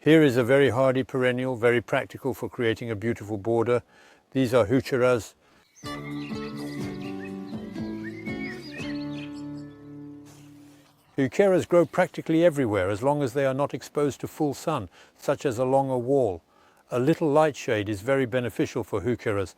Here is a very hardy perennial, very practical for creating a beautiful border. These are Heucheras. Heucheras grow practically everywhere as long as they are not exposed to full sun, such as along a wall. A little light shade is very beneficial for Heucheras.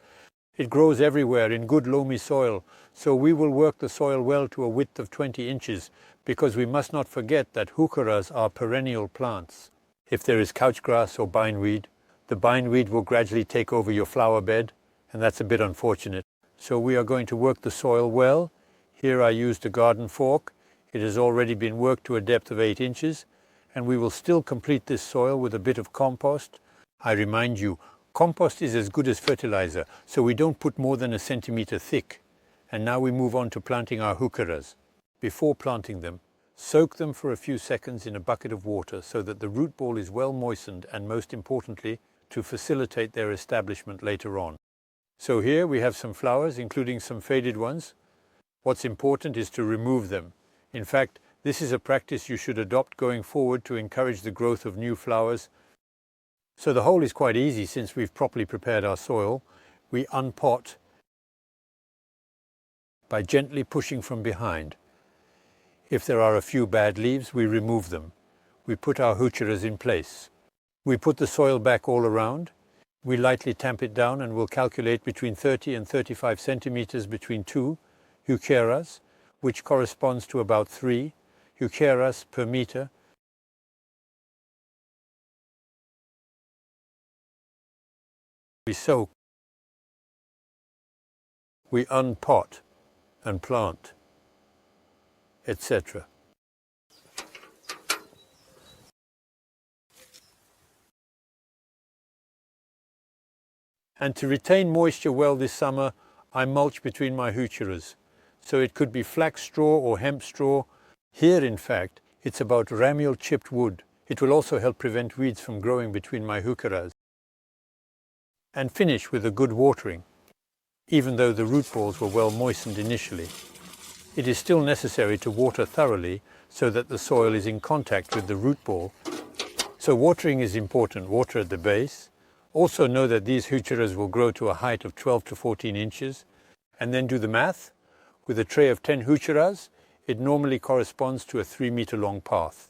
It grows everywhere in good loamy soil, so we will work the soil well to a width of 20 inches, because we must not forget that Heucheras are perennial plants. If there is couch grass or bindweed, the bindweed will gradually take over your flower bed, and that's a bit unfortunate. So we are going to work the soil well. Here I used a garden fork. It has already been worked to a depth of 8 inches, and we will still complete this soil with a bit of compost. I remind you, compost is as good as fertilizer, so we don't put more than 1 centimeter thick. And now we move on to planting our Heucheras. Before planting them, soak them for a few seconds in a bucket of water so that the root ball is well moistened, and most importantly, to facilitate their establishment later on. So here we have some flowers, including some faded ones. What's important is to remove them. In fact, this is a practice you should adopt going forward to encourage the growth of new flowers. So the hole is quite easy since we've properly prepared our soil. We unpot by gently pushing from behind. If there are a few bad leaves, we remove them. We put our Heucheras in place. We put the soil back all around. We lightly tamp it down and will calculate between 30 and 35 centimeters between 2 Heucheras, which corresponds to about 3 Heucheras per meter. We soak. We unpot and plant, etc. And to retain moisture well this summer, I mulch between my Heucheras. So it could be flax straw or hemp straw. Here, in fact, it's about ramial chipped wood. It will also help prevent weeds from growing between my Heucheras. And finish with a good watering. Even though the root balls were well moistened initially, it is still necessary to water thoroughly so that the soil is in contact with the root ball. So watering is important. Water at the base. Also know that these Heucheras will grow to a height of 12 to 14 inches. And then do the math. With a tray of 10 Heucheras, it normally corresponds to a 3-meter long path.